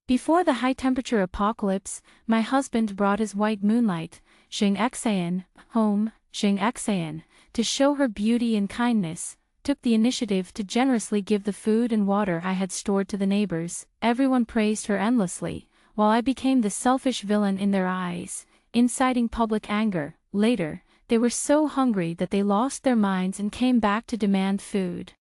Before the high-temperature apocalypse, my husband brought his white moonlight, Jing Xan, home, Jing Xan, to show her beauty and kindness, took the initiative to generously give the food and water I had stored to the neighbors. Everyone praised her endlessly, while I became the selfish villain in their eyes, inciting public anger. Later, they were so hungry that they lost their minds and came back to demand food.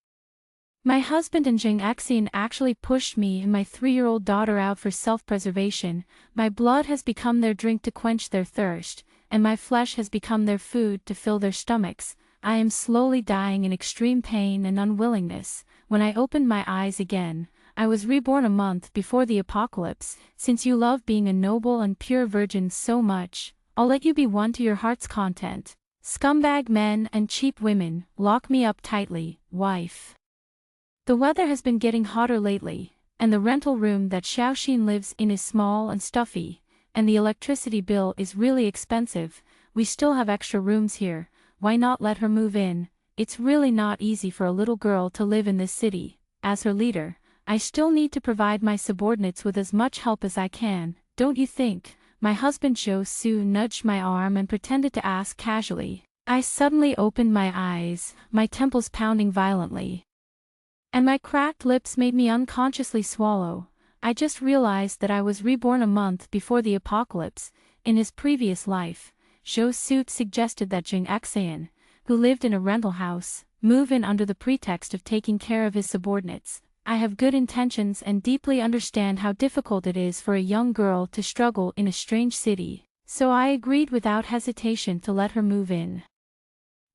My husband and Jing Xan actually pushed me and my 3-year-old daughter out for self-preservation. My blood has become their drink to quench their thirst, and my flesh has become their food to fill their stomachs. I am slowly dying in extreme pain and unwillingness. When I opened my eyes again, I was reborn a month before the apocalypse. Since you love being a noble and pure virgin so much, I'll let you be one to your heart's content. Scumbag men and cheap women, lock me up tightly, wife. The weather has been getting hotter lately, and the rental room that Xiaoxin lives in is small and stuffy, and the electricity bill is really expensive. We still have extra rooms here. Why not let her move in? It's really not easy for a little girl to live in this city. As her leader, I still need to provide my subordinates with as much help as I can, don't you think? My husband Zhou Su nudged my arm and pretended to ask casually. I suddenly opened my eyes, my temples pounding violently, and my cracked lips made me unconsciously swallow. I just realized that I was reborn a month before the apocalypse. In his previous life, Zhou Su suggested that Jing Xan, who lived in a rental house, move in under the pretext of taking care of his subordinates. I have good intentions and deeply understand how difficult it is for a young girl to struggle in a strange city, so I agreed without hesitation to let her move in.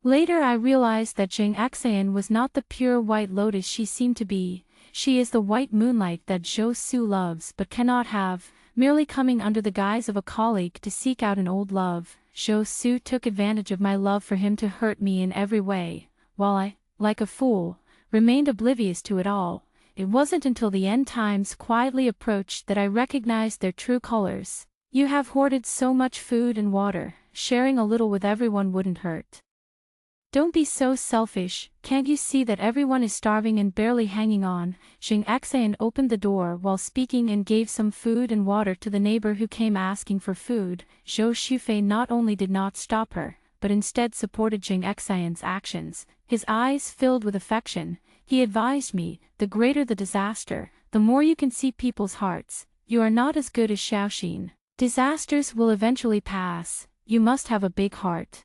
Later I realized that Jing Xan was not the pure white lotus she seemed to be. She is the white moonlight that Zhou Su loves but cannot have, merely coming under the guise of a colleague to seek out an old love. Zhou Su took advantage of my love for him to hurt me in every way, while I, like a fool, remained oblivious to it all. It wasn't until the end times quietly approached that I recognized their true colors. You have hoarded so much food and water, sharing a little with everyone wouldn't hurt. Don't be so selfish, can't you see that everyone is starving and barely hanging on? Jing Xan opened the door while speaking and gave some food and water to the neighbor who came asking for food. Zhou Shufei not only did not stop her, but instead supported Jing Xan's actions. His eyes filled with affection. He advised me, the greater the disaster, the more you can see people's hearts. You are not as good as Xiaoxin. Disasters will eventually pass. You must have a big heart.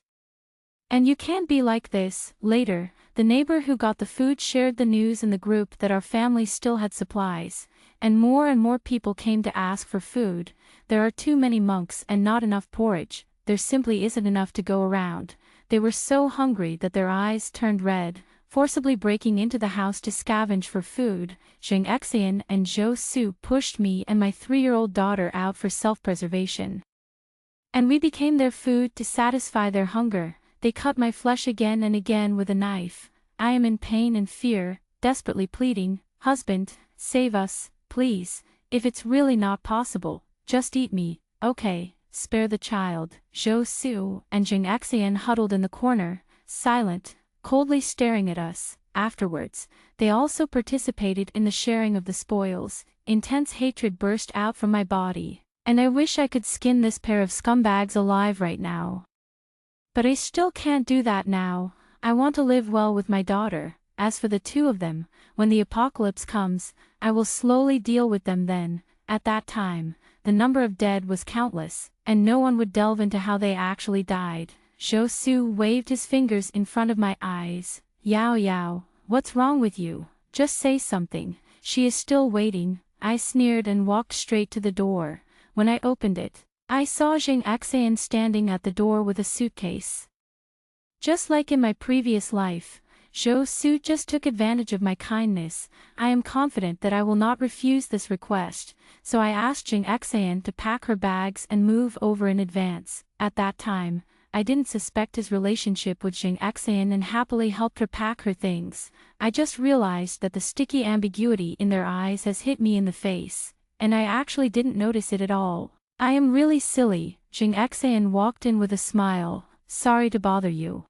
And you can't be like this. Later, the neighbor who got the food shared the news in the group that our family still had supplies, and more people came to ask for food. There are too many monks and not enough porridge. There simply isn't enough to go around. They were so hungry that their eyes turned red, forcibly breaking into the house to scavenge for food. Jing Xan and Zhou Su pushed me and my 3-year-old daughter out for self-preservation, and we became their food to satisfy their hunger. They cut my flesh again and again with a knife. I am in pain and fear, desperately pleading, "Husband, save us, please. If it's really not possible, just eat me, okay, spare the child." Zhou Su and Jing Xan huddled in the corner, silent, coldly staring at us. Afterwards, they also participated in the sharing of the spoils. Intense hatred burst out from my body, and I wish I could skin this pair of scumbags alive right now. But I still can't do that now. I want to live well with my daughter. As for the two of them, when the apocalypse comes, I will slowly deal with them then. At that time, the number of dead was countless, and no one would delve into how they actually died. Zhou Su waved his fingers in front of my eyes. Yao Yao, what's wrong with you? Just say something. She is still waiting. I sneered and walked straight to the door. When I opened it, I saw Jing Xan standing at the door with a suitcase. Just like in my previous life, Zhou Su just took advantage of my kindness. I am confident that I will not refuse this request, so I asked Jing Xan to pack her bags and move over in advance. At that time, I didn't suspect his relationship with Jing Xan and happily helped her pack her things. I just realized that the sticky ambiguity in their eyes has hit me in the face, and I actually didn't notice it at all. I am really silly. Jing Xan walked in with a smile. Sorry to bother you.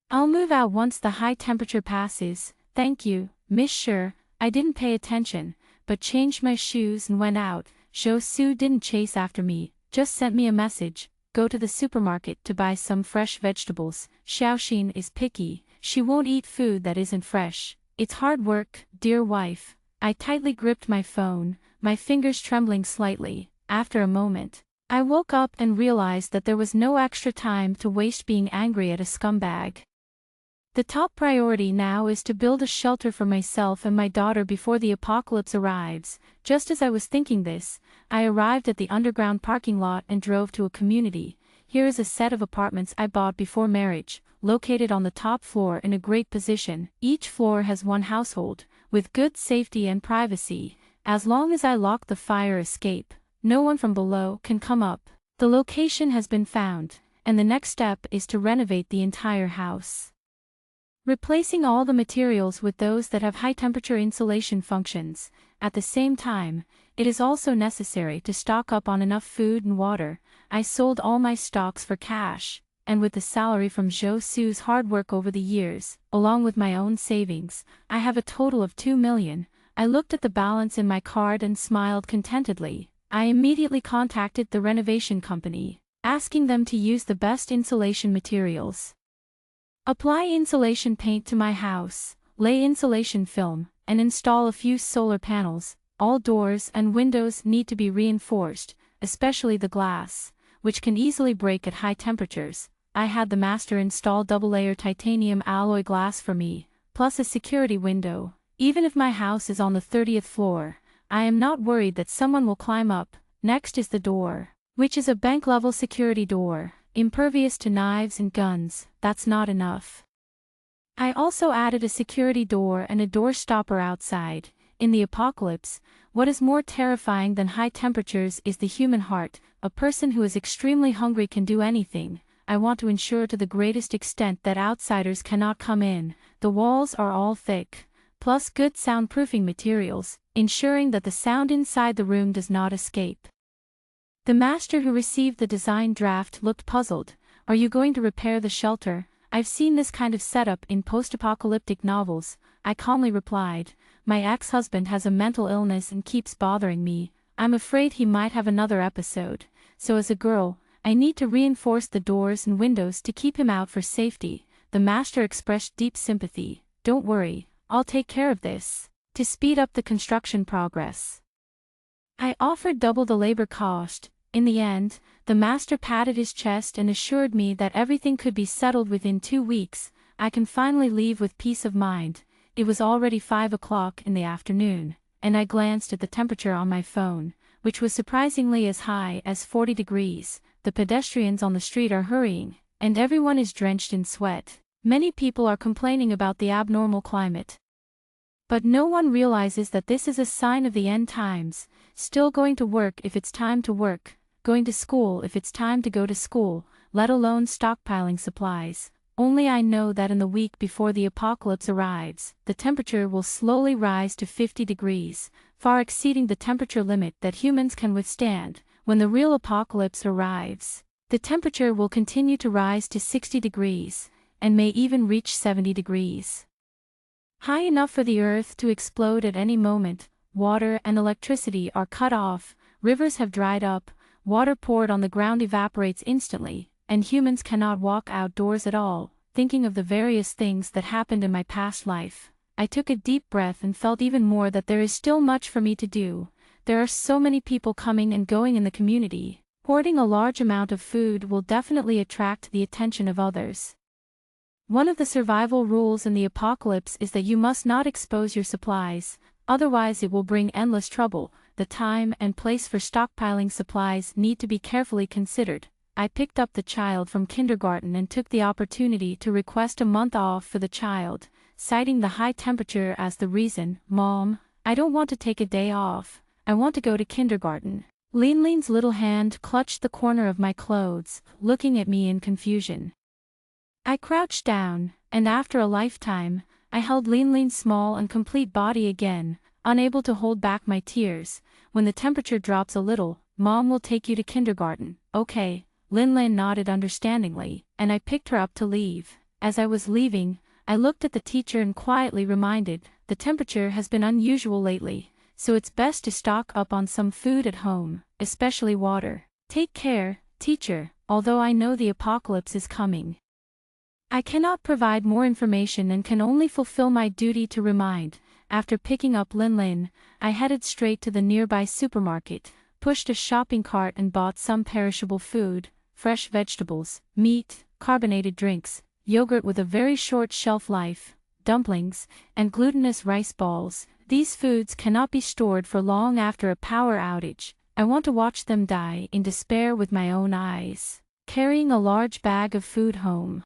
I'll move out once the high temperature passes. Thank you, Miss. Sure, I didn't pay attention, but changed my shoes and went out. Sue didn't chase after me, just sent me a message. Go to the supermarket to buy some fresh vegetables. Xiaoxin is picky. She won't eat food that isn't fresh. It's hard work, dear wife. I tightly gripped my phone, my fingers trembling slightly. After a moment, I woke up and realized that there was no extra time to waste being angry at a scumbag. The top priority now is to build a shelter for myself and my daughter before the apocalypse arrives. Just as I was thinking this, I arrived at the underground parking lot and drove to a community. Here is a set of apartments I bought before marriage, located on the top floor in a great position. Each floor has one household, with good safety and privacy. As long as I lock the fire escape, no one from below can come up. The location has been found, and the next step is to renovate the entire house, replacing all the materials with those that have high-temperature insulation functions. At the same time, it is also necessary to stock up on enough food and water. I sold all my stocks for cash, and with the salary from Sue's hard work over the years, along with my own savings, I have a total of 2 million. I looked at the balance in my card and smiled contentedly. I immediately contacted the renovation company, asking them to use the best insulation materials. Apply insulation paint to my house, lay insulation film, and install a few solar panels. All doors and windows need to be reinforced, especially the glass, which can easily break at high temperatures. I had the master install double-layer titanium alloy glass for me, plus a security window. Even if my house is on the 30th floor, I am not worried that someone will climb up. Next is the door, which is a bank-level security door, impervious to knives and guns. That's not enough. I also added a security door and a door stopper outside. In the apocalypse, what is more terrifying than high temperatures is the human heart. A person who is extremely hungry can do anything. I want to ensure to the greatest extent that outsiders cannot come in. The walls are all thick, plus good soundproofing materials, ensuring that the sound inside the room does not escape. The master who received the design draft looked puzzled. Are you going to repair the shelter? I've seen this kind of setup in post-apocalyptic novels. I calmly replied, my ex-husband has a mental illness and keeps bothering me. I'm afraid he might have another episode. So as a girl, I need to reinforce the doors and windows to keep him out for safety. The master expressed deep sympathy. Don't worry, I'll take care of this, to speed up the construction progress. I offered double the labor cost. In the end, the master patted his chest and assured me that everything could be settled within 2 weeks. I can finally leave with peace of mind. It was already 5 o'clock in the afternoon, and I glanced at the temperature on my phone, which was surprisingly as high as 40 degrees. The pedestrians on the street are hurrying, and everyone is drenched in sweat. Many people are complaining about the abnormal climate. But no one realizes that this is a sign of the end times. Still going to work if it's time to work, going to school if it's time to go to school, let alone stockpiling supplies. Only I know that in the week before the apocalypse arrives, the temperature will slowly rise to 50 degrees, far exceeding the temperature limit that humans can withstand. When the real apocalypse arrives, the temperature will continue to rise to 60 degrees, and may even reach 70 degrees. High enough for the earth to explode at any moment. Water and electricity are cut off, rivers have dried up, water poured on the ground evaporates instantly, and humans cannot walk outdoors at all. Thinking of the various things that happened in my past life, I took a deep breath and felt even more that there is still much for me to do. There are so many people coming and going in the community. Hoarding a large amount of food will definitely attract the attention of others. One of the survival rules in the apocalypse is that you must not expose your supplies, otherwise it will bring endless trouble. The time and place for stockpiling supplies need to be carefully considered. I picked up the child from kindergarten and took the opportunity to request a month off for the child, citing the high temperature as the reason. Mom, I don't want to take a day off. I want to go to kindergarten. Linlin's little hand clutched the corner of my clothes, looking at me in confusion. I crouched down, and after a lifetime, I held Linlin's small and complete body again, unable to hold back my tears. When the temperature drops a little, Mom will take you to kindergarten. Okay, Linlin nodded understandingly, and I picked her up to leave. As I was leaving, I looked at the teacher and quietly reminded, the temperature has been unusual lately. so it's best to stock up on some food at home, especially water. Take care, teacher, although I know the apocalypse is coming. I cannot provide more information and can only fulfill my duty to remind. After picking up Lin Lin, I headed straight to the nearby supermarket, pushed a shopping cart and bought some perishable food, fresh vegetables, meat, carbonated drinks, yogurt with a very short shelf life, dumplings, and glutinous rice balls. These foods cannot be stored for long after a power outage. I want to watch them die in despair with my own eyes. Carrying a large bag of food home.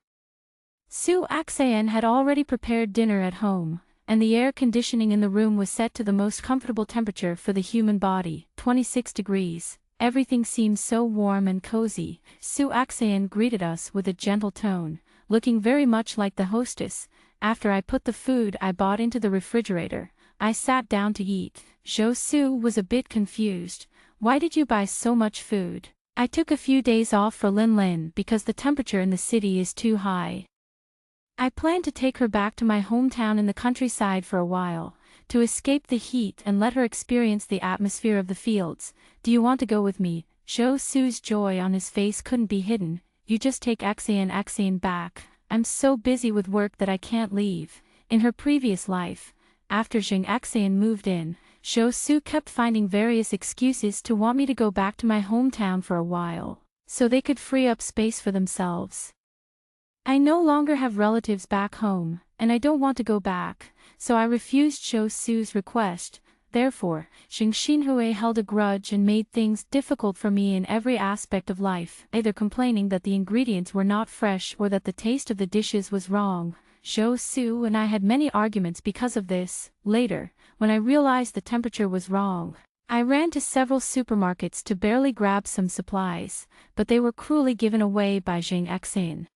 Su Axayan had already prepared dinner at home, and the air conditioning in the room was set to the most comfortable temperature for the human body, 26 degrees. Everything seemed so warm and cozy. Su Axayan greeted us with a gentle tone, looking very much like the hostess. After I put the food I bought into the refrigerator, I sat down to eat. Zhou Su was a bit confused. Why did you buy so much food? I took a few days off for Lin Lin because the temperature in the city is too high. I plan to take her back to my hometown in the countryside for a while, to escape the heat and let her experience the atmosphere of the fields. Do you want to go with me? Zhou Su's joy on his face couldn't be hidden. You just take Axayan back. I'm so busy with work that I can't leave. In her previous life, after Zheng Axayan moved in, Zhou Su kept finding various excuses to want me to go back to my hometown for a while, so they could free up space for themselves. I no longer have relatives back home, and I don't want to go back, so I refused Zhou Su's request. Therefore, Zheng Xinhui held a grudge and made things difficult for me in every aspect of life, either complaining that the ingredients were not fresh or that the taste of the dishes was wrong. Zhou Su and I had many arguments because of this. Later, when I realized the temperature was wrong, I ran to several supermarkets to barely grab some supplies, but they were cruelly given away by Zheng Axayan.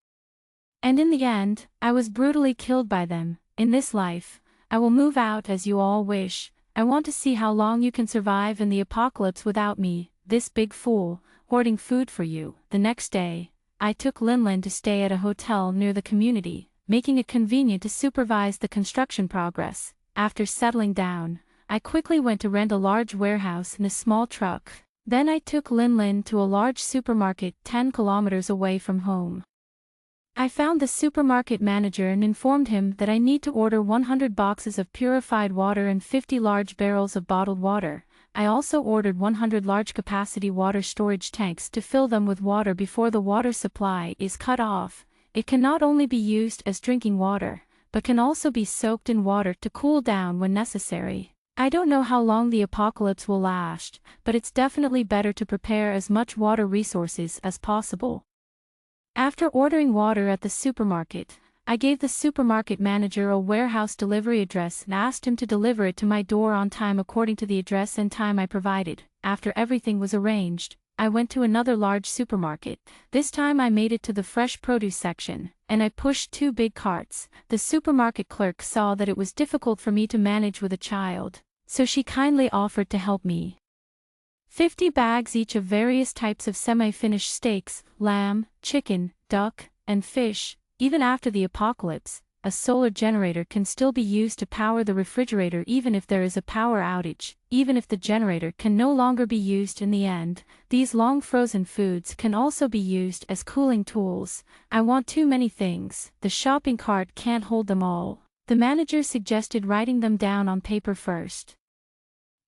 And in the end, I was brutally killed by them. In this life, I will move out as you all wish. I want to see how long you can survive in the apocalypse without me, this big fool, hoarding food for you. The next day, I took Lin Lin to stay at a hotel near the community, making it convenient to supervise the construction progress. After settling down, I quickly went to rent a large warehouse and a small truck. Then I took Lin Lin to a large supermarket 10 kilometers away from home. I found the supermarket manager and informed him that I need to order 100 boxes of purified water and 50 large barrels of bottled water. I also ordered 100 large-capacity water storage tanks to fill them with water before the water supply is cut off. It can not only be used as drinking water, but can also be soaked in water to cool down when necessary. I don't know how long the apocalypse will last, but it's definitely better to prepare as much water resources as possible. After ordering water at the supermarket, I gave the supermarket manager a warehouse delivery address and asked him to deliver it to my door on time according to the address and time I provided. After everything was arranged, I went to another large supermarket. This time I made it to the fresh produce section, and I pushed 2 big carts. The supermarket clerk saw that it was difficult for me to manage with a child, so she kindly offered to help me. 50 bags each of various types of semi-finished steaks, lamb, chicken, duck, and fish. Even after the apocalypse, a solar generator can still be used to power the refrigerator even if there is a power outage. Even if the generator can no longer be used in the end, these long frozen foods can also be used as cooling tools. I want too many things. The shopping cart can't hold them all. The manager suggested writing them down on paper first,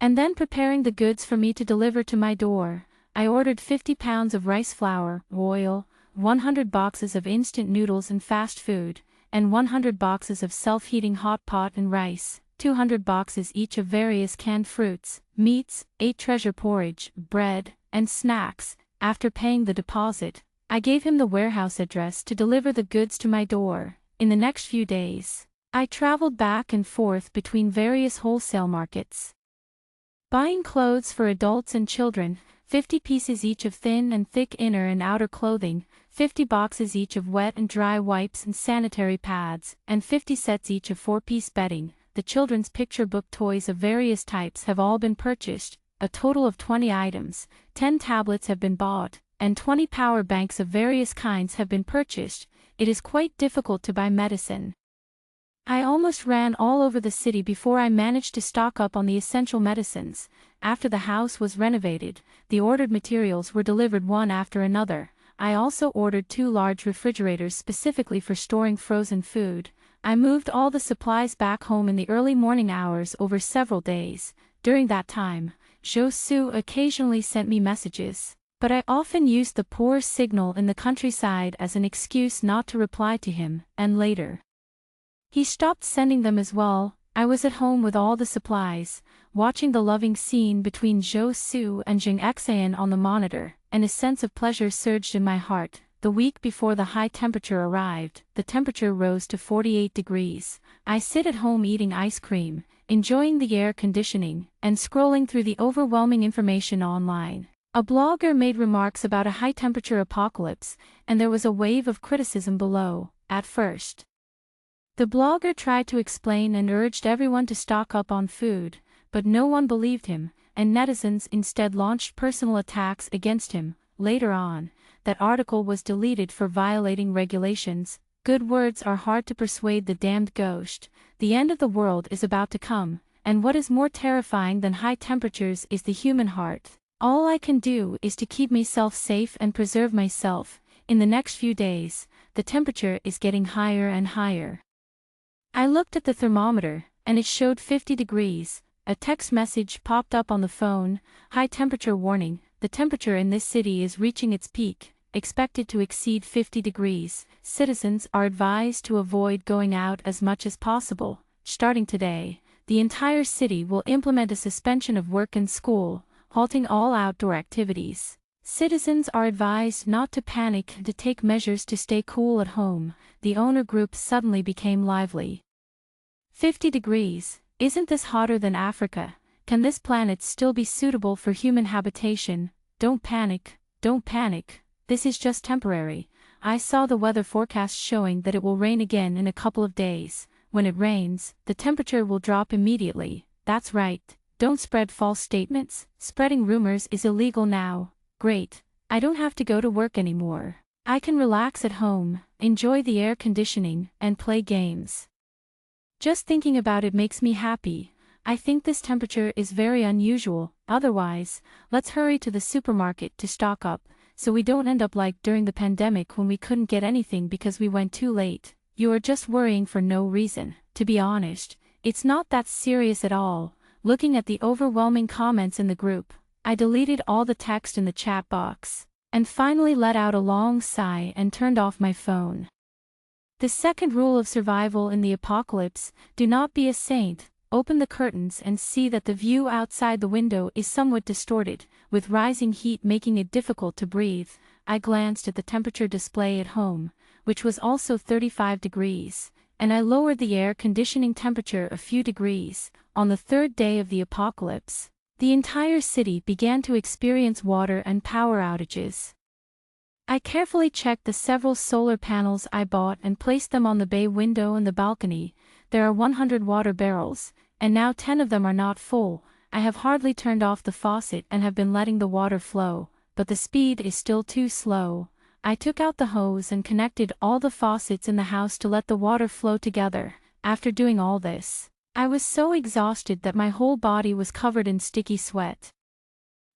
and then preparing the goods for me to deliver to my door. I ordered 50 pounds of rice flour, oil, 100 boxes of instant noodles and fast food, and 100 boxes of self-heating hot pot and rice, 200 boxes each of various canned fruits, meats, 8 treasure porridge, bread, and snacks. After paying the deposit, I gave him the warehouse address to deliver the goods to my door. In the next few days, I traveled back and forth between various wholesale markets, buying clothes for adults and children, 50 pieces each of thin and thick inner and outer clothing, 50 boxes each of wet and dry wipes and sanitary pads, and 50 sets each of 4-piece bedding. The children's picture book toys of various types have all been purchased, a total of 20 items, 10 tablets have been bought, and 20 power banks of various kinds have been purchased. It is quite difficult to buy medicine. I almost ran all over the city before I managed to stock up on the essential medicines. After the house was renovated, the ordered materials were delivered one after another. I also ordered 2 large refrigerators specifically for storing frozen food. I moved all the supplies back home in the early morning hours over several days. During that time, Josu occasionally sent me messages, but I often used the poor signal in the countryside as an excuse not to reply to him, and later he stopped sending them as well. I was at home with all the supplies, watching the loving scene between Josu and Jing Xan on the monitor, and a sense of pleasure surged in my heart. The week before the high temperature arrived, the temperature rose to 48 degrees. I sit at home eating ice cream, enjoying the air conditioning, and scrolling through the overwhelming information online. A blogger made remarks about a high-temperature apocalypse, and there was a wave of criticism below. At first, the blogger tried to explain and urged everyone to stock up on food, but no one believed him, and netizens instead launched personal attacks against him. Later on, that article was deleted for violating regulations. Good words are hard to persuade the damned ghost. The end of the world is about to come, and what is more terrifying than high temperatures is the human heart. All I can do is to keep myself safe and preserve myself. In the next few days, the temperature is getting higher and higher. I looked at the thermometer, and it showed 50 degrees. A text message popped up on the phone. High temperature warning. The temperature in this city is reaching its peak, expected to exceed 50 degrees. Citizens are advised to avoid going out as much as possible. Starting today, the entire city will implement a suspension of work and school, halting all outdoor activities. Citizens are advised not to panic and to take measures to stay cool at home. The owner group suddenly became lively. 50 degrees. Isn't this hotter than Africa? Can this planet still be suitable for human habitation? Don't panic, don't panic. This is just temporary. I saw the weather forecast showing that it will rain again in a couple of days. When it rains, the temperature will drop immediately. That's right. Don't spread false statements. Spreading rumors is illegal now. Great. I don't have to go to work anymore. I can relax at home, enjoy the air conditioning, and play games. Just thinking about it makes me happy. I think this temperature is very unusual. Otherwise, let's hurry to the supermarket to stock up, so we don't end up like during the pandemic when we couldn't get anything because we went too late. You are just worrying for no reason. To be honest, it's not that serious at all. Looking at the overwhelming comments in the group, I deleted all the text in the chat box, and finally let out a long sigh and turned off my phone. The second rule of survival in the apocalypse: do not be a saint. Open the curtains and see that the view outside the window is somewhat distorted, with rising heat making it difficult to breathe. I glanced at the temperature display at home, which was also 35 degrees, and I lowered the air conditioning temperature a few degrees. On the third day of the apocalypse, the entire city began to experience water and power outages. I carefully checked the several solar panels I bought and placed them on the bay window and the balcony. There are 100 water barrels, and now 10 of them are not full. I have hardly turned off the faucet and have been letting the water flow, but the speed is still too slow. I took out the hose and connected all the faucets in the house to let the water flow together. After doing all this, I was so exhausted that my whole body was covered in sticky sweat.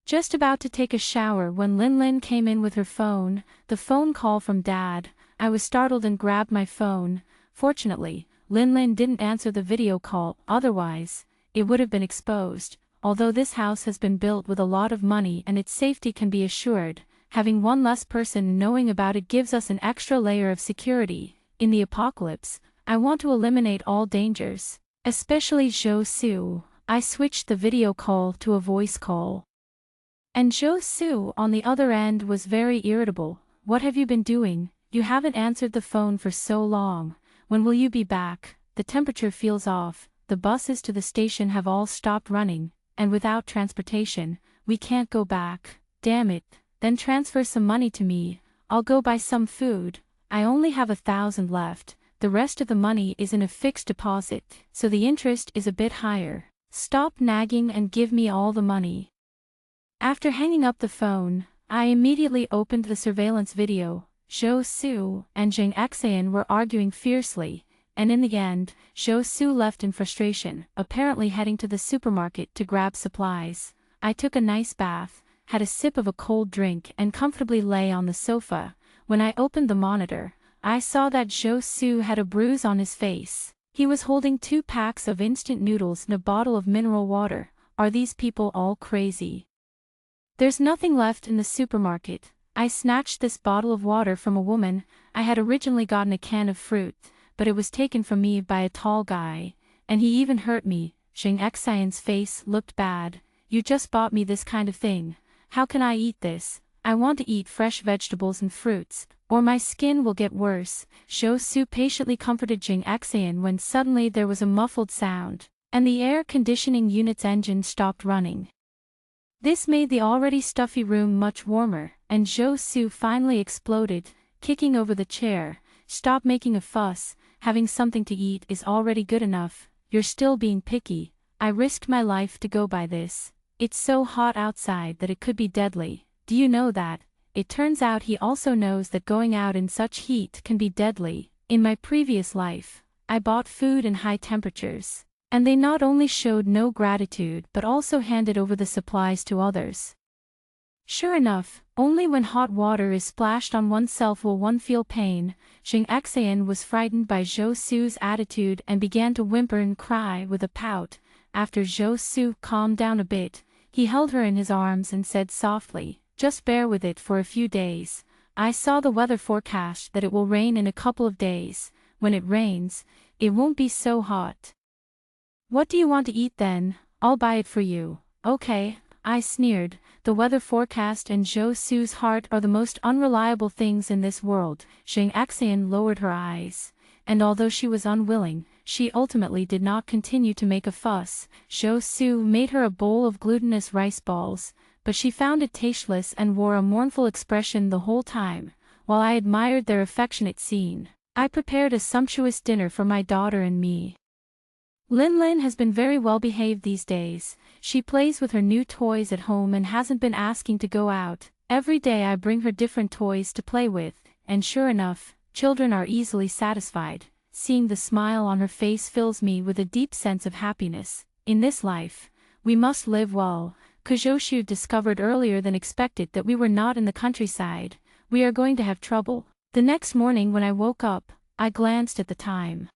Just about to take a shower when Lin came in with her phone, the phone call from Dad. I was startled and grabbed my phone. Fortunately, Lin didn't answer the video call, otherwise, it would have been exposed. Although this house has been built with a lot of money and its safety can be assured, having one less person knowing about it gives us an extra layer of security. In the apocalypse, I want to eliminate all dangers, especially Josu. I switched the video call to a voice call. And Josu on the other end was very irritable. What have you been doing? You haven't answered the phone for so long. When will you be back? The temperature feels off. The buses to the station have all stopped running, and without transportation, we can't go back. Damn it. Then transfer some money to me. I'll go buy some food. I only have 1,000 left. The rest of the money is in a fixed deposit, so the interest is a bit higher. Stop nagging and give me all the money. After hanging up the phone, I immediately opened the surveillance video. Josu and Jing Xan were arguing fiercely, and in the end, Su left in frustration, apparently heading to the supermarket to grab supplies. I took a nice bath, had a sip of a cold drink and comfortably lay on the sofa. When I opened the monitor, I saw that Su had a bruise on his face. He was holding 2 packs of instant noodles and a bottle of mineral water. Are these people all crazy? There's nothing left in the supermarket. I snatched this bottle of water from a woman. I had originally gotten a can of fruit, but it was taken from me by a tall guy, and he even hurt me. Xing Xian's face looked bad. You just bought me this kind of thing. How can I eat this? I want to eat fresh vegetables and fruits, or my skin will get worse. Su patiently comforted Xing Xian when suddenly there was a muffled sound, and the air conditioning unit's engine stopped running. This made the already stuffy room much warmer, and Su finally exploded, kicking over the chair. Stop making a fuss, having something to eat is already good enough, you're still being picky. I risked my life to go by this. It's so hot outside that it could be deadly. Do you know that? It turns out he also knows that going out in such heat can be deadly. In my previous life, I bought food in high temperatures, and they not only showed no gratitude but also handed over the supplies to others. Sure enough, only when hot water is splashed on oneself will one feel pain. Xing Xian was frightened by Su's attitude and began to whimper and cry with a pout. After Su calmed down a bit, he held her in his arms and said softly, "Just bear with it for a few days. I saw the weather forecast that it will rain in a couple of days. When it rains, it won't be so hot." "What do you want to eat then? I'll buy it for you." "Okay," I sneered. The weather forecast and Su's heart are the most unreliable things in this world. Xing Xian lowered her eyes, and although she was unwilling, she ultimately did not continue to make a fuss. Su made her a bowl of glutinous rice balls, but she found it tasteless and wore a mournful expression the whole time. While I admired their affectionate scene, I prepared a sumptuous dinner for my daughter and me. Lin has been very well behaved these days. She plays with her new toys at home and hasn't been asking to go out. Every day I bring her different toys to play with, and sure enough, children are easily satisfied. Seeing the smile on her face fills me with a deep sense of happiness. In this life, we must live well. Kuzhou discovered earlier than expected that we were not in the countryside. We are going to have trouble. The next morning when I woke up, I glanced at the time.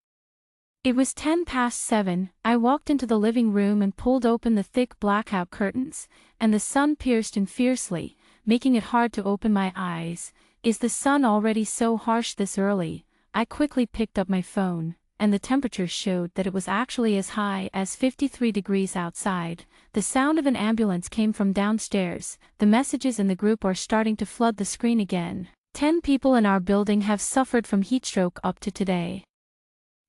It was 7:10. I walked into the living room and pulled open the thick blackout curtains, and the sun pierced in fiercely, making it hard to open my eyes. Is the sun already so harsh this early? I quickly picked up my phone, and the temperature showed that it was actually as high as 53 degrees outside. The sound of an ambulance came from downstairs. The messages in the group are starting to flood the screen again. 10 people in our building have suffered from heatstroke up to today.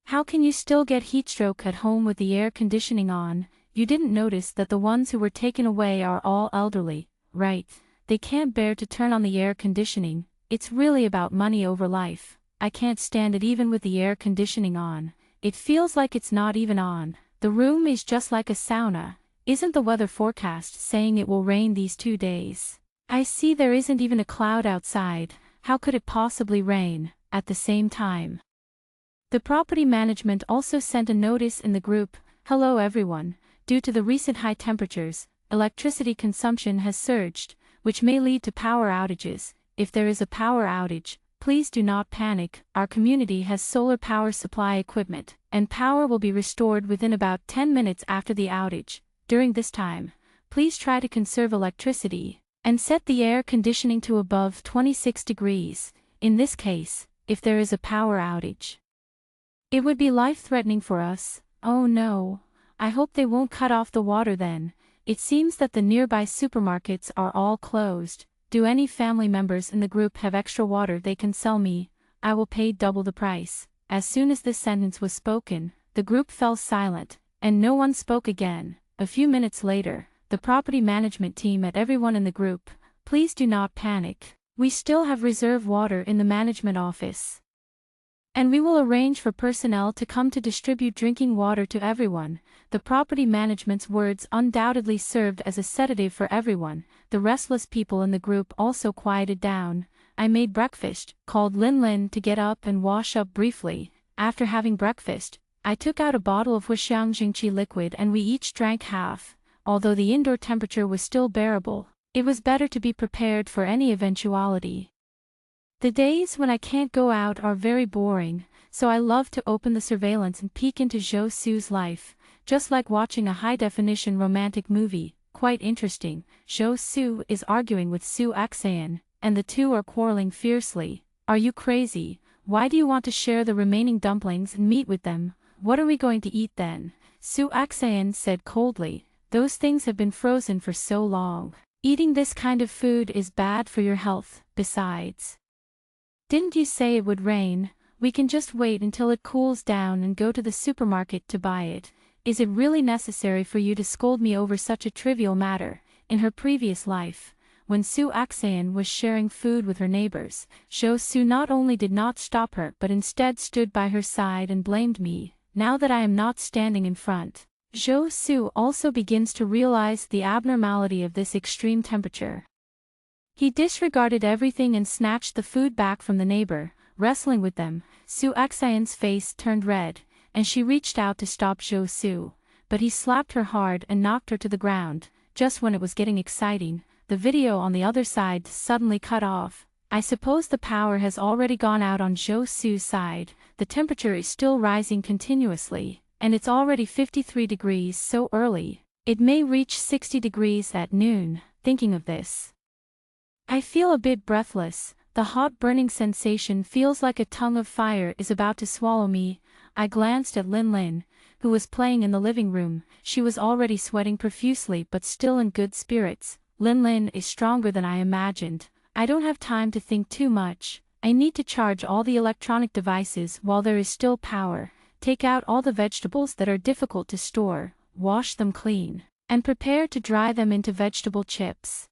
How can you still get heatstroke at home with the air conditioning on? You didn't notice that the ones who were taken away are all elderly, right? They can't bear to turn on the air conditioning. It's really about money over life. I can't stand it even with the air conditioning on. It feels like it's not even on. The room is just like a sauna. Isn't the weather forecast saying it will rain these 2 days? I see there isn't even a cloud outside. How could it possibly rain at the same time? The property management also sent a notice in the group. Hello everyone. Due to the recent high temperatures, electricity consumption has surged, which may lead to power outages. If there is a power outage, please do not panic. Our community has solar power supply equipment, and power will be restored within about 10 minutes after the outage. During this time, please try to conserve electricity and set the air conditioning to above 26 degrees. In this case, if there is a power outage, it would be life-threatening for us. Oh no. I hope they won't cut off the water then. It seems that the nearby supermarkets are all closed. Do any family members in the group have extra water they can sell me? I will pay double the price. As soon as this sentence was spoken, the group fell silent, and no one spoke again. A few minutes later, the property management team met everyone in the group. Please do not panic. We still have reserve water in the management office, and we will arrange for personnel to come to distribute drinking water to everyone. The property management's words undoubtedly served as a sedative for everyone. The restless people in the group also quieted down. I made breakfast, called Lin to get up and wash up briefly, After having breakfast, I took out a bottle of Huxiangjingqi liquid and we each drank half. Although the indoor temperature was still bearable, it was better to be prepared for any eventuality. The days when I can't go out are very boring, so I love to open the surveillance and peek into Zhou Su's life, just like watching a high-definition romantic movie. Quite interesting. Zhou Su is arguing with Su Xan, and the two are quarreling fiercely. Are you crazy? Why do you want to share the remaining dumplings and meat with them? What are we going to eat then? Su Xan said coldly. Those things have been frozen for so long. Eating this kind of food is bad for your health. Besides, didn't you say it would rain? We can just wait until it cools down and go to the supermarket to buy it. Is it really necessary for you to scold me over such a trivial matter? In her previous life, when Su Xan was sharing food with her neighbors, Zhou Su not only did not stop her but instead stood by her side and blamed me. Now that I am not standing in front, Zhou Su also begins to realize the abnormality of this extreme temperature. He disregarded everything and snatched the food back from the neighbor, wrestling with them. Su Xan's face turned red, and she reached out to stop Zhou Su, but he slapped her hard and knocked her to the ground. Just when it was getting exciting, the video on the other side suddenly cut off. I suppose the power has already gone out on Zhou Su's side. The temperature is still rising continuously, and it's already 53 degrees so early. It may reach 60 degrees at noon. Thinking of this, I feel a bit breathless. The hot burning sensation feels like a tongue of fire is about to swallow me. I glanced at Lin Lin, who was playing in the living room. She was already sweating profusely but still in good spirits. Lin Lin is stronger than I imagined. I don't have time to think too much. I need to charge all the electronic devices while there is still power, take out all the vegetables that are difficult to store, wash them clean, and prepare to dry them into vegetable chips.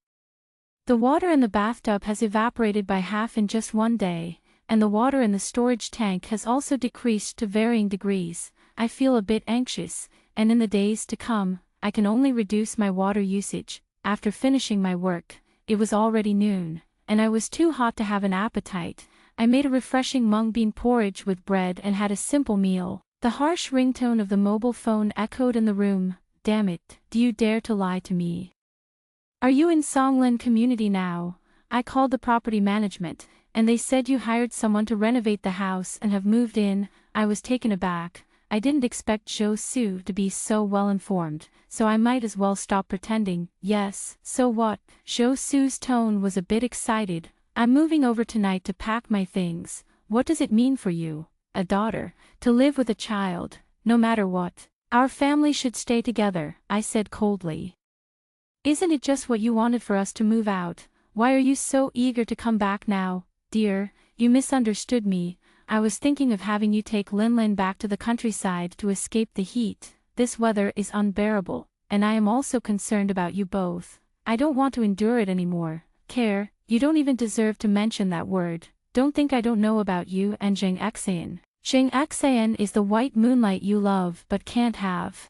The water in the bathtub has evaporated by half in just one day, and the water in the storage tank has also decreased to varying degrees. I feel a bit anxious, and in the days to come, I can only reduce my water usage. After finishing my work, it was already noon, and I was too hot to have an appetite. I made a refreshing mung bean porridge with bread and had a simple meal. The harsh ringtone of the mobile phone echoed in the room. Damn it, do you dare to lie to me? Are you in Songlin community now? I called the property management, and they said you hired someone to renovate the house and have moved in. I was taken aback. I didn't expect Zhou Su to be so well informed, so I might as well stop pretending. Yes, so what? Zhou Su's tone was a bit excited. I'm moving over tonight to pack my things. What does it mean for you? A daughter, to live with a child, no matter what. Our family should stay together, I said coldly. Isn't it just what you wanted for us to move out? Why are you so eager to come back now? Dear, you misunderstood me. I was thinking of having you take Lin Lin back to the countryside to escape the heat. This weather is unbearable, and I am also concerned about you both. I don't want to endure it anymore. Care, you don't even deserve to mention that word. Don't think I don't know about you and Zheng Xan. Zheng Xan is the white moonlight you love but can't have.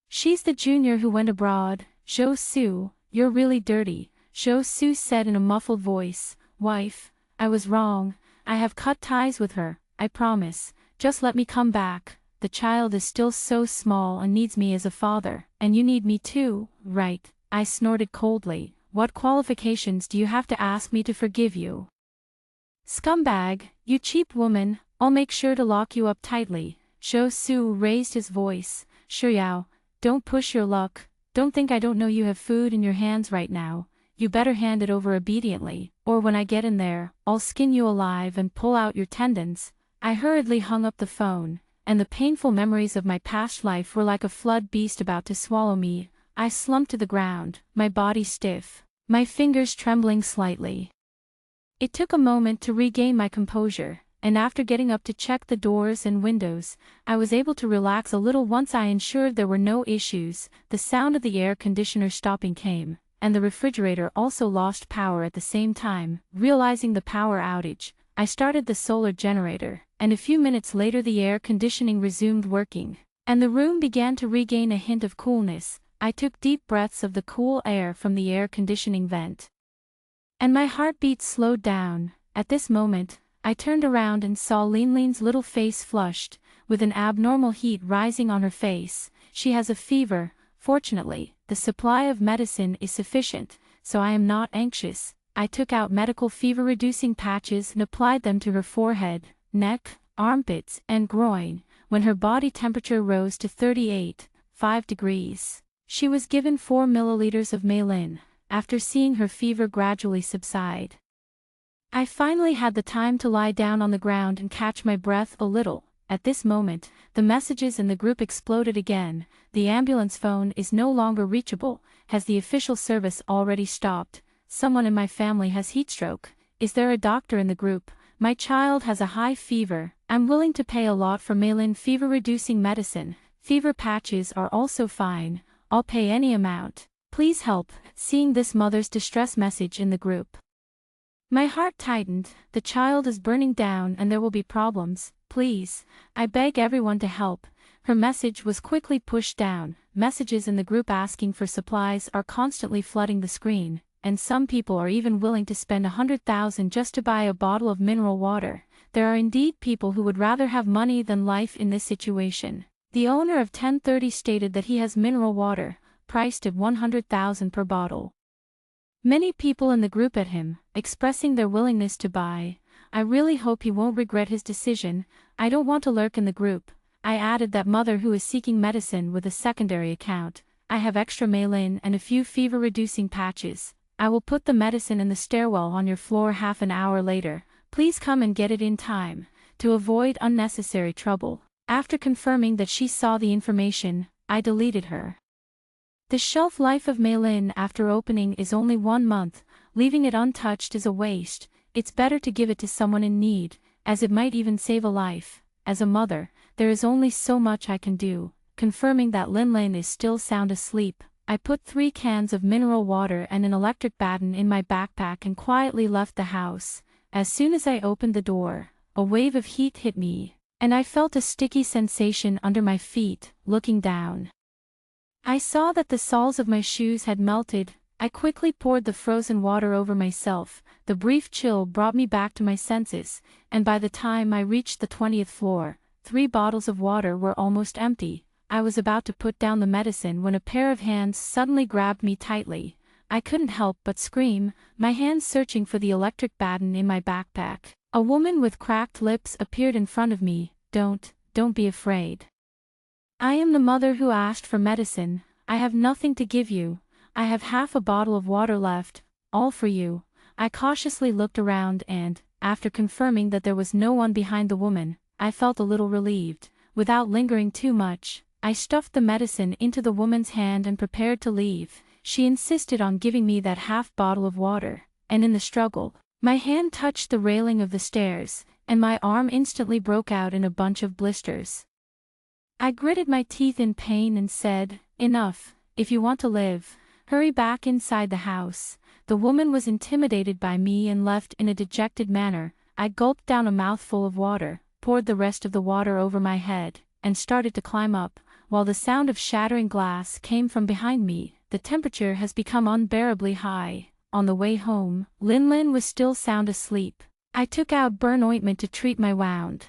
She's the junior who went abroad. Zhou Su, you're really dirty, Zhou Su said in a muffled voice. Wife, I was wrong. I have cut ties with her, I promise. Just let me come back. The child is still so small and needs me as a father, and you need me too, right? I snorted coldly. What qualifications do you have to ask me to forgive you? Scumbag, you cheap woman, I'll make sure to lock you up tightly. Zhou Su raised his voice. Shuyao, don't push your luck. Don't think I don't know you have food in your hands right now. You better hand it over obediently, or when I get in there, I'll skin you alive and pull out your tendons. I hurriedly hung up the phone, and the painful memories of my past life were like a flood beast about to swallow me. I slumped to the ground, my body stiff, my fingers trembling slightly. It took a moment to regain my composure, and after getting up to check the doors and windows, I was able to relax a little once I ensured there were no issues. The sound of the air conditioner stopping came, and the refrigerator also lost power at the same time. Realizing the power outage, I started the solar generator, and a few minutes later the air conditioning resumed working, and the room began to regain a hint of coolness. I took deep breaths of the cool air from the air conditioning vent, and my heartbeat slowed down. At this moment, I turned around and saw Linlin's little face flushed, with an abnormal heat rising on her face. She has a fever. Fortunately, the supply of medicine is sufficient, so I am not anxious. I took out medical fever-reducing patches and applied them to her forehead, neck, armpits, and groin, when her body temperature rose to 38.5 degrees. She was given 4 milliliters of Maylin, after seeing her fever gradually subside. I finally had the time to lie down on the ground and catch my breath a little. At this moment, the messages in the group exploded again. The ambulance phone is no longer reachable. Has the official service already stopped? Someone in my family has heatstroke. Is there a doctor in the group? My child has a high fever. I'm willing to pay a lot for Maylin fever-reducing medicine. Fever patches are also fine. I'll pay any amount. Please help. Seeing this mother's distress message in the group, my heart tightened. The child is burning down and there will be problems. Please, I beg everyone to help. Her message was quickly pushed down. Messages in the group asking for supplies are constantly flooding the screen, and some people are even willing to spend 100,000 just to buy a bottle of mineral water. There are indeed people who would rather have money than life in this situation. The owner of 1030 stated that he has mineral water, priced at 100,000 per bottle. Many people in the group at him, expressing their willingness to buy. I really hope he won't regret his decision. I don't want to lurk in the group. I added that mother who is seeking medicine with a secondary account. I have extra Maylin and a few fever-reducing patches. I will put the medicine in the stairwell on your floor half an hour later. Please come and get it in time, to avoid unnecessary trouble. After confirming that she saw the information, I deleted her. The shelf life of Maylin after opening is only 1 month. Leaving it untouched is a waste. It's better to give it to someone in need, as it might even save a life. As a mother, there is only so much I can do. Confirming that Linlin is still sound asleep, I put 3 cans of mineral water and an electric baton in my backpack and quietly left the house. As soon as I opened the door, a wave of heat hit me, and I felt a sticky sensation under my feet. Looking down, I saw that the soles of my shoes had melted. I quickly poured the frozen water over myself. The brief chill brought me back to my senses, and by the time I reached the 20th floor, 3 bottles of water were almost empty. I was about to put down the medicine when a pair of hands suddenly grabbed me tightly. I couldn't help but scream, my hands searching for the electric baton in my backpack. A woman with cracked lips appeared in front of me. Don't be afraid. I am the mother who asked for medicine. I have nothing to give you. I have half a bottle of water left, all for you. I cautiously looked around and, after confirming that there was no one behind the woman, I felt a little relieved. Without lingering too much, I stuffed the medicine into the woman's hand and prepared to leave. She insisted on giving me that half bottle of water, and in the struggle, my hand touched the railing of the stairs, and my arm instantly broke out in a bunch of blisters. I gritted my teeth in pain and said, "Enough, if you want to live. Hurry back inside the house." The woman was intimidated by me and left in a dejected manner. I gulped down a mouthful of water, poured the rest of the water over my head, and started to climb up, while the sound of shattering glass came from behind me. The temperature has become unbearably high. On the way home, Linlin was still sound asleep. I took out burn ointment to treat my wound.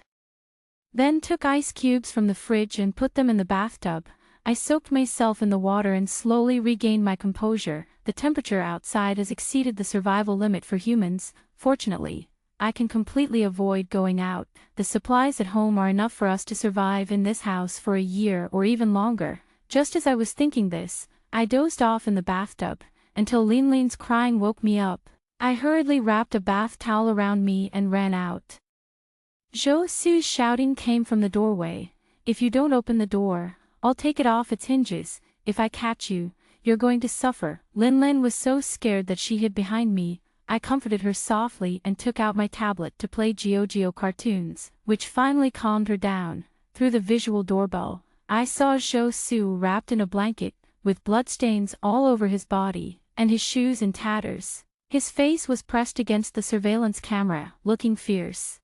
Then took ice cubes from the fridge and put them in the bathtub. I soaked myself in the water and slowly regained my composure. The temperature outside has exceeded the survival limit for humans. Fortunately, I can completely avoid going out. The supplies at home are enough for us to survive in this house for a year or even longer. Just as I was thinking this, I dozed off in the bathtub, until Linlin's crying woke me up. I hurriedly wrapped a bath towel around me and ran out. Zhou Su's shouting came from the doorway. "If you don't open the door, I'll take it off its hinges. If I catch you, you're going to suffer." Linlin was so scared that she hid behind me. I comforted her softly and took out my tablet to play Geo cartoons, which finally calmed her down. Through the visual doorbell, I saw Zhou Su wrapped in a blanket, with bloodstains all over his body, and his shoes in tatters. His face was pressed against the surveillance camera, looking fierce.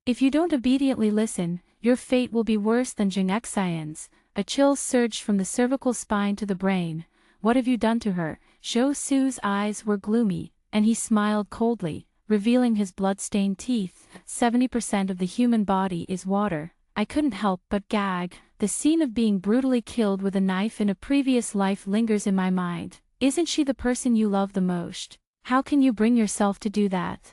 "If you don't obediently listen, your fate will be worse than Jing Xian's." A chill surged from the cervical spine to the brain. "What have you done to her?" Zhou Su's eyes were gloomy, and he smiled coldly. revealing his blood-stained teeth. 70% of the human body is water. I couldn't help but gag. The scene of being brutally killed with a knife in a previous life lingers in my mind. Isn't she the person you love the most? How can you bring yourself to do that?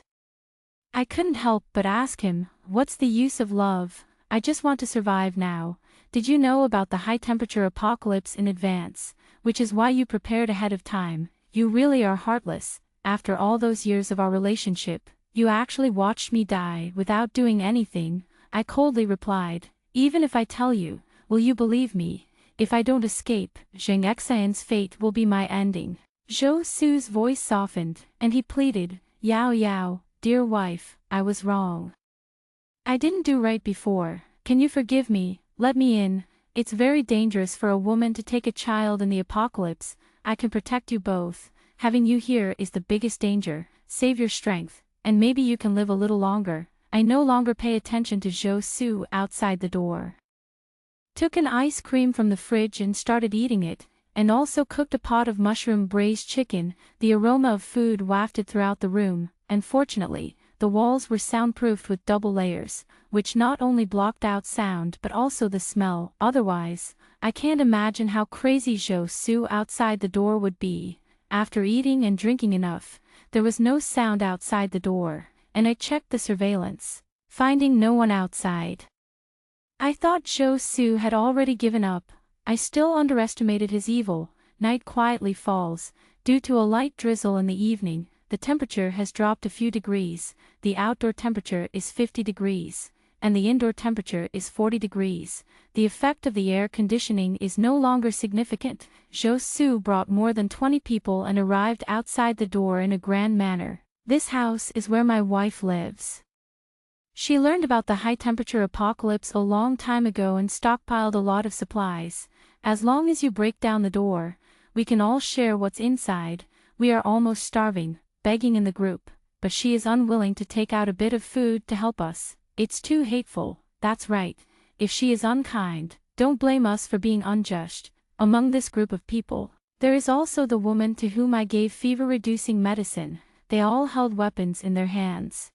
I couldn't help but ask him, what's the use of love? I just want to survive now. Did you know about the high-temperature apocalypse in advance, which is why you prepared ahead of time? You really are heartless. After all those years of our relationship, you actually watched me die without doing anything. I coldly replied, even if I tell you, will you believe me? If I don't escape, Zheng Xian's fate will be my ending. Zhou Su's voice softened, and he pleaded, Yao Yao, dear wife, I was wrong. I didn't do right before. Can you forgive me? Let me in. It's very dangerous for a woman to take a child in the apocalypse. I can protect you both. Having you here is the biggest danger. Save your strength, and maybe you can live a little longer. I no longer pay attention to Zhou Su outside the door. Took an ice cream from the fridge and started eating it, and also cooked a pot of mushroom braised chicken. The aroma of food wafted throughout the room, and fortunately, the walls were soundproofed with double layers, which not only blocked out sound but also the smell. Otherwise, I can't imagine how crazy Zhou Su outside the door would be. After eating and drinking enough, there was no sound outside the door, and I checked the surveillance, finding no one outside. I thought Zhou Su had already given up. I still underestimated his evil. Night quietly falls. Due to a light drizzle in the evening, the temperature has dropped a few degrees. The outdoor temperature is 50 degrees, and the indoor temperature is 40 degrees. The effect of the air conditioning is no longer significant. Zhou Su brought more than 20 people and arrived outside the door in a grand manner. This house is where my wife lives. She learned about the high-temperature apocalypse a long time ago and stockpiled a lot of supplies. As long as you break down the door, we can all share what's inside. We are almost starving, begging in the group, but she is unwilling to take out a bit of food to help us. It's too hateful. That's right. If she is unkind, don't blame us for being unjust. Among this group of people, there is also the woman to whom I gave fever-reducing medicine. They all held weapons in their hands.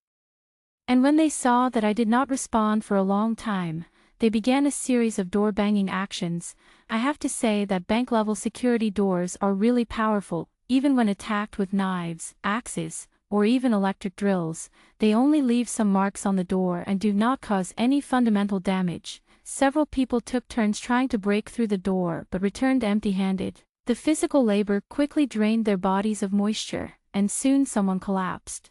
And when they saw that I did not respond for a long time, they began a series of door-banging actions. I have to say that bank-level security doors are really powerful. Even when attacked with knives, axes, or even electric drills, they only leave some marks on the door and do not cause any fundamental damage. Several people took turns trying to break through the door but returned empty-handed. The physical labor quickly drained their bodies of moisture, and soon someone collapsed.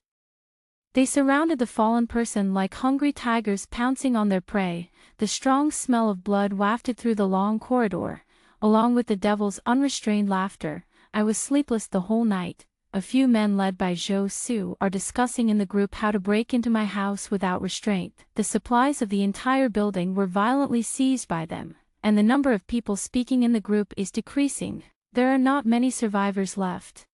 They surrounded the fallen person like hungry tigers pouncing on their prey. The strong smell of blood wafted through the long corridor, along with the devil's unrestrained laughter. I was sleepless the whole night. A few men led by Zhou Su are discussing in the group how to break into my house without restraint. The supplies of the entire building were violently seized by them, and the number of people speaking in the group is decreasing. There are not many survivors left.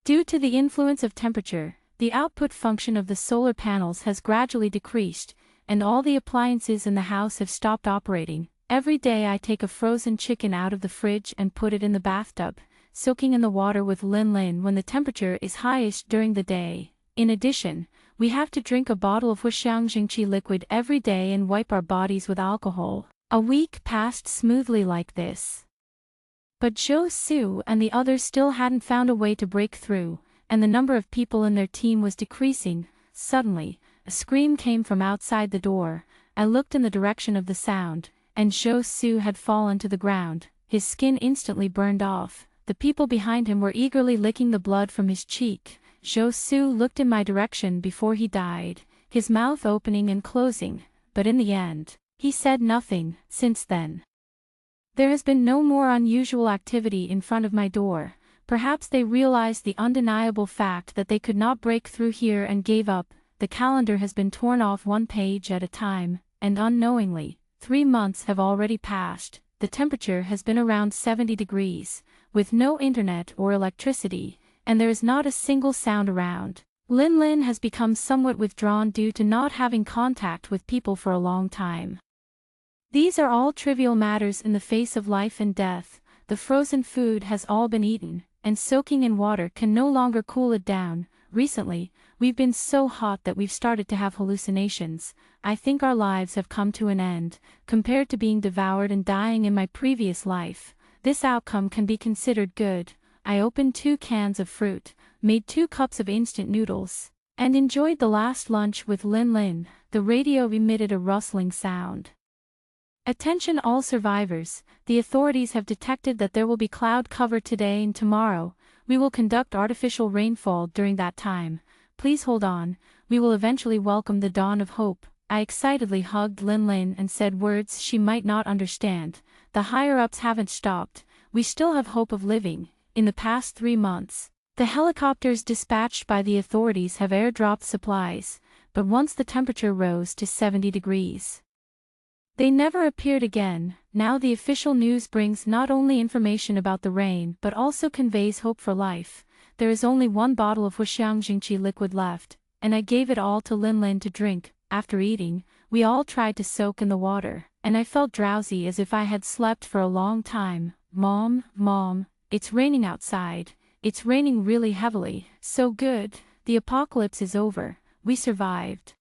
Due to the influence of temperature, the output function of the solar panels has gradually decreased, and all the appliances in the house have stopped operating. Every day I take a frozen chicken out of the fridge and put it in the bathtub, soaking in the water with Lin Lin when the temperature is highest during the day. In addition, we have to drink a bottle of Huxiangjingqi liquid every day and wipe our bodies with alcohol. A week passed smoothly like this. But Zhou Su and the others still hadn't found a way to break through, and the number of people in their team was decreasing. Suddenly, a scream came from outside the door. I looked in the direction of the sound, and Zhou Su had fallen to the ground. His skin instantly burned off. The people behind him were eagerly licking the blood from his cheek. Zhou Su looked in my direction before he died, his mouth opening and closing, but in the end, he said nothing. Since then, there has been no more unusual activity in front of my door. Perhaps they realized the undeniable fact that they could not break through here and gave up. The calendar has been torn off one page at a time, and unknowingly, 3 months have already passed. The temperature has been around 70 degrees, with no internet or electricity, and there is not a single sound around. Lin Lin has become somewhat withdrawn due to not having contact with people for a long time. These are all trivial matters in the face of life and death. The frozen food has all been eaten, and soaking in water can no longer cool it down. Recently, we've been so hot that we've started to have hallucinations. I think our lives have come to an end, compared to being devoured and dying in my previous life. This outcome can be considered good. I opened 2 cans of fruit, made 2 cups of instant noodles, and enjoyed the last lunch with Lin Lin. The radio emitted a rustling sound. Attention all survivors, the authorities have detected that there will be cloud cover today and tomorrow. We will conduct artificial rainfall during that time. Please hold on, we will eventually welcome the dawn of hope. I excitedly hugged Lin Lin and said words she might not understand. The higher-ups haven't stopped, we still have hope of living. In the past 3 months, the helicopters dispatched by the authorities have airdropped supplies, but once the temperature rose to 70 degrees, they never appeared again. Now the official news brings not only information about the rain but also conveys hope for life. There is only 1 bottle of Huxiangjingqi liquid left, and I gave it all to Lin Lin to drink. After eating, we all tried to soak in the water, and I felt drowsy as if I had slept for a long time. Mom, it's raining outside. It's raining really heavily. So good, the apocalypse is over. We survived.